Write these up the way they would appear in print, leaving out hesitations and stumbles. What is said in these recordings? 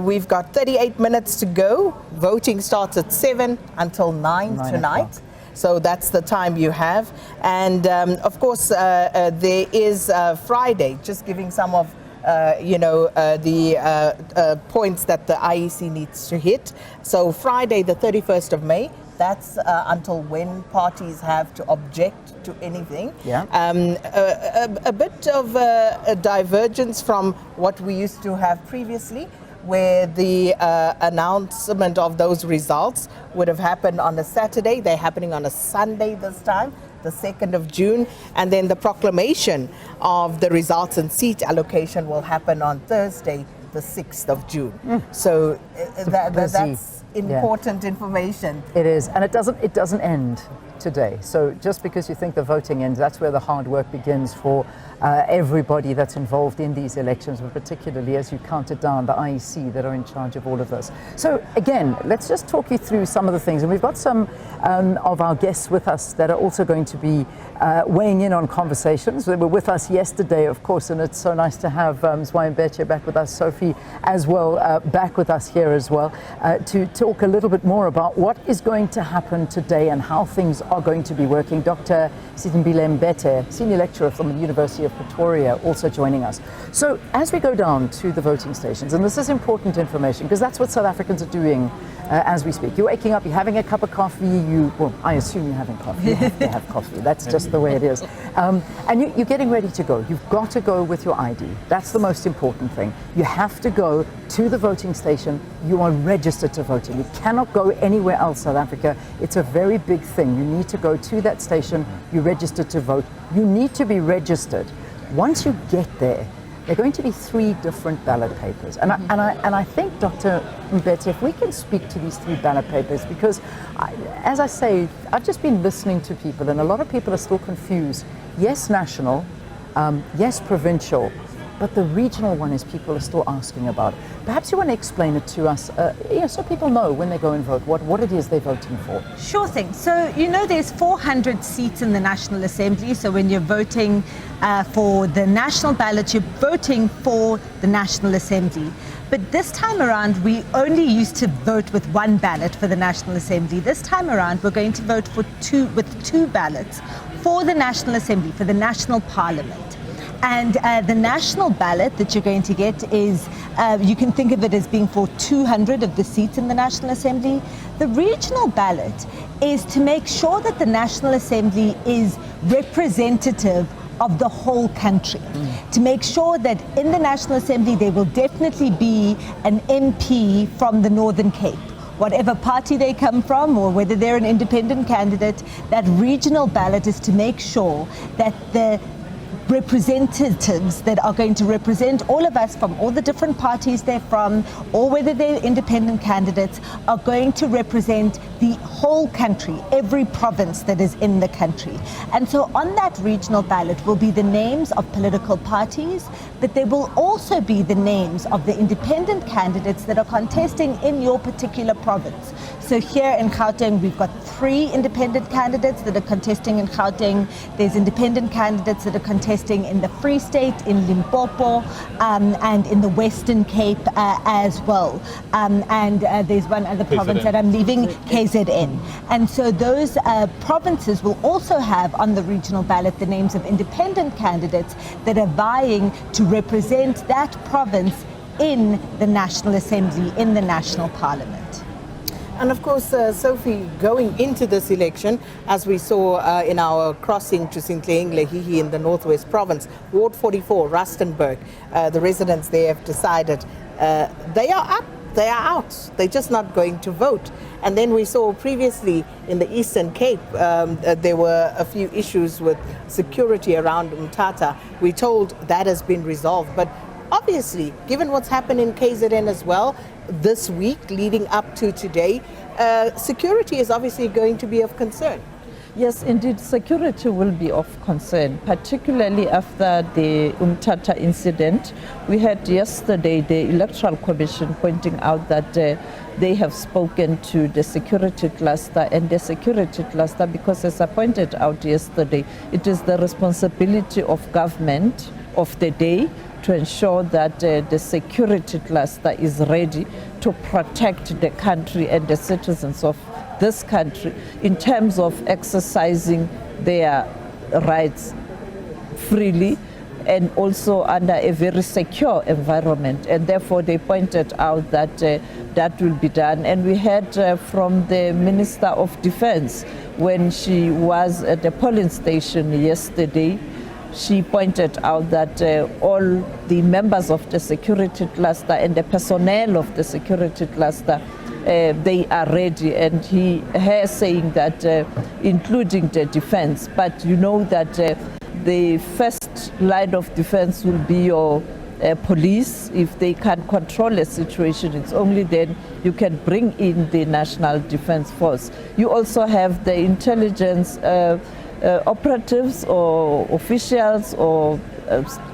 we've got 38 minutes to go. Voting starts at 7 until 9 tonight. So that's the time you have. And of course, there is Friday, just giving some of the points that the IEC needs to hit. So Friday, the 31st of May, that's until when parties have to object to anything. Yeah. A bit of a divergence from what we used to have previously, where the announcement of those results would have happened on a Saturday. They're happening on a Sunday this time, the 2nd of June, and then the proclamation of the results and seat allocation will happen on Thursday, the 6th of June. So that's important information. It is, and it doesn't end today. So just because you think the voting ends, that's where the hard work begins for everybody that's involved in these elections, but particularly as you count it down, the IEC that are in charge of all of this. So again, let's just talk you through some of the things. And we've got some of our guests with us that are also going to be weighing in on conversations. They were with us yesterday, of course, and it's so nice to have Mzwandile back with us, Sophie as well, back with us here as well, to talk a little bit more about what is going to happen today and how things are going to be working. Dr. Sithembile Mbete, Senior Lecturer from the University of Pretoria, also joining us. So as we go down to the voting stations, and this is important information because that's what South Africans are doing as we speak. You're waking up, you're having a cup of coffee, well, I assume you're having coffee, you have to have coffee, that's just the way it is. And you're getting ready to go. You've got to go with your ID. That's the most important thing. You have to go to the voting station. You are registered to vote. You cannot go anywhere else, South Africa. It's a very big thing. You need to go to that station. You're registered to vote. You need to be registered. Once you get there, there are going to be 3 different ballot papers. And I think, Dr. Mbete, if we can speak to these 3 ballot papers, because as I say, I've just been listening to people, and a lot of people are still confused. Yes, national, yes, provincial, but the regional one is people are still asking about. Perhaps you want to explain it to us, so people know when they go and vote what it is they're voting for. Sure thing. So, there's 400 seats in the National Assembly. So when you're voting for the national ballot, you're voting for the National Assembly. But this time around, we only used to vote with 1 ballot for the National Assembly. This time around, we're going to vote with 2 ballots for the National Assembly, for the National Parliament. And the national ballot that you're going to get is, you can think of it as being for 200 of the seats in the National Assembly. The regional ballot is to make sure that the National Assembly is representative of the whole country, to make sure that in the National Assembly there will definitely be an MP from the Northern Cape. Whatever party they come from, or whether they're an independent candidate, that regional ballot is to make sure that the representatives that are going to represent all of us from all the different parties they're from, or whether they're independent candidates, are going to represent the whole country, every province that is in the country. And so on that regional ballot will be the names of political parties, but there will also be the names of the independent candidates that are contesting in your particular province. So here in Gauteng, we've got 3 independent candidates that are contesting in Gauteng. There's independent candidates that are contesting in the Free State, in Limpopo, and in the Western Cape as well. And there's one other province that I'm leaving, KZN. And so those provinces will also have on the regional ballot the names of independent candidates that are vying to represent that province in the National Assembly, in the National Parliament. And of course, Sophie, going into this election, as we saw in our crossing to Sithembile in the Northwest Province, Ward 44, Rustenburg, the residents there have decided they are up, they are out, they're just not going to vote. And then we saw previously in the Eastern Cape, there were a few issues with security around Mthatha. We're told that has been resolved, but obviously, given what's happened in KZN as well, this week leading up to today, security is obviously going to be of concern. Yes, indeed, security will be of concern, particularly after the Mthatha incident. We had yesterday the Electoral Commission pointing out that they have spoken to the security cluster, and the security cluster, because as I pointed out yesterday, it is the responsibility of government of the day to ensure that the security cluster is ready to protect the country and the citizens of this country in terms of exercising their rights freely and also under a very secure environment. And therefore they pointed out that that will be done. And we heard from the Minister of Defense when she was at the polling station yesterday. She pointed out that all the members of the security cluster and the personnel of the security cluster, they are ready, and her saying that including the defense, but you know that the first line of defense will be your police. If they can control a situation, it's only then you can bring in the National Defense Force. You also have the intelligence operatives or officials or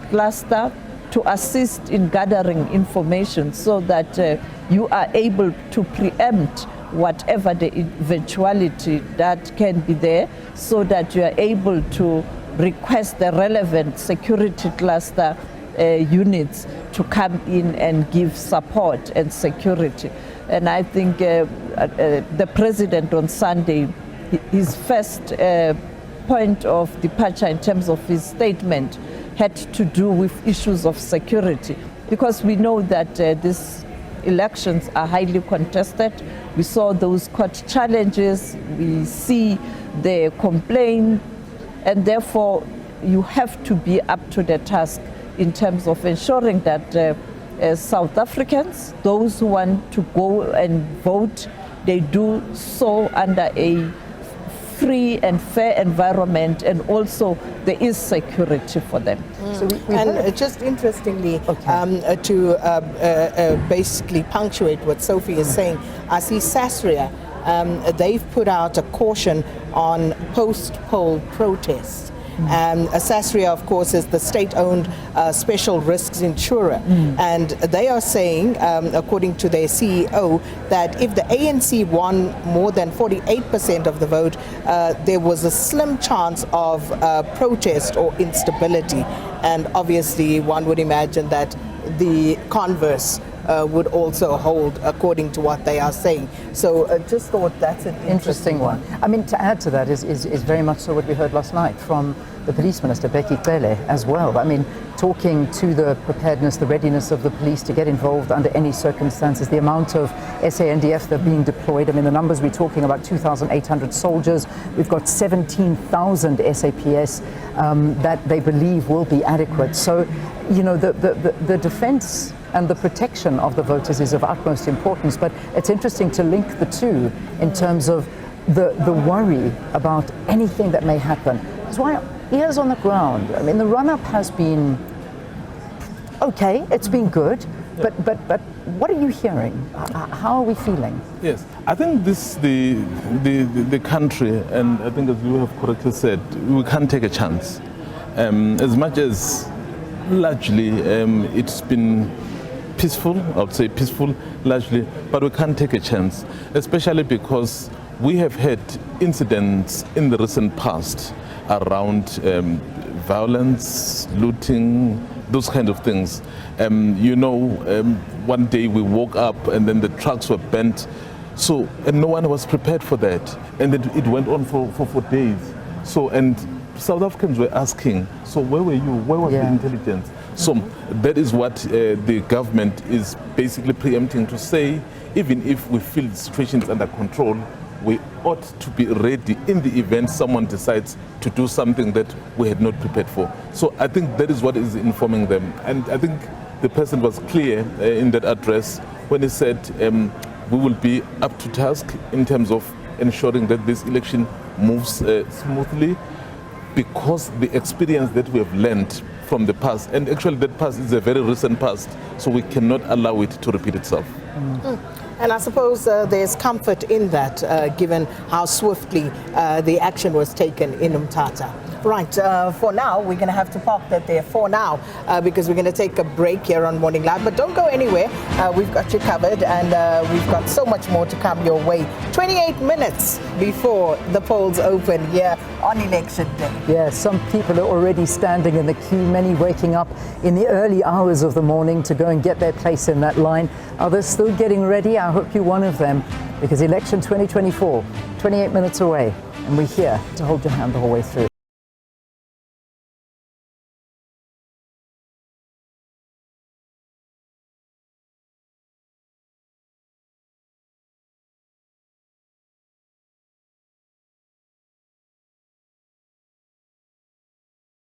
cluster to assist in gathering information so that you are able to preempt whatever the eventuality that can be there, so that you are able to request the relevant security cluster units to come in and give support and security. And I think the president on Sunday, his first point of departure in terms of his statement had to do with issues of security, because we know that these elections are highly contested. We saw those court challenges, we see the complaint, and therefore you have to be up to the task in terms of ensuring that South Africans, those who want to go and vote, they do so under a free and fair environment, and also there is security for them. So just interestingly, to basically punctuate what Sophie is saying, I see Sasria, they've put out a caution on post-poll protests. Sasria, of course, is the state-owned special risks insurer. And they are saying, according to their CEO, that if the ANC won more than 48% of the vote, there was a slim chance of protest or instability. And obviously, one would imagine that the converse would also hold, according to what they are saying. So just thought that's an interesting one. I mean, to add to that is very much so what we heard last night from the police minister, Mbeje, as well. I mean, talking to the preparedness, the readiness of the police to get involved under any circumstances, the amount of SANDF that are being deployed. I mean, the numbers we're talking about, 2,800 soldiers. We've got 17,000 SAPS that they believe will be adequate. So, you know, the defense and the protection of the voters is of utmost importance. But it's interesting to link the two in terms of the worry about anything that may happen. That's why ears on the ground. I mean, the run-up has been okay. It's been good. But what are you hearing? How are we feeling? Yes, I think the country, and I think as you have correctly said, we can't take a chance. As much as largely it's been peaceful, I would say peaceful largely, but we can't take a chance, especially because we have had incidents in the recent past around violence, looting, those kind of things. One day we woke up and then the trucks were bent, and no one was prepared for that, and then it went on for days. And South Africans were asking, so where were you? Where was the intelligence? So that is what the government is basically preempting to say, even if we feel the situation is under control, we ought to be ready in the event someone decides to do something that we had not prepared for. So I think that is what is informing them. And I think the president was clear in that address when he said we will be up to task in terms of ensuring that this election moves smoothly, because the experience that we have learned from the past, and actually that past is a very recent past, so we cannot allow it to repeat itself. And I suppose there's comfort in that, given how swiftly the action was taken in Umtata. Right, for now, we're going to have to park that there for now because we're going to take a break here on Morning Live. But don't go anywhere. We've got you covered and we've got so much more to come your way. 28 minutes before the polls open here on election day. Yeah, some people are already standing in the queue, many waking up in the early hours of the morning to go and get their place in that line. Others still getting ready. I hope you're one of them because election 2024, 28 minutes away, and we're here to hold your hand the whole way through.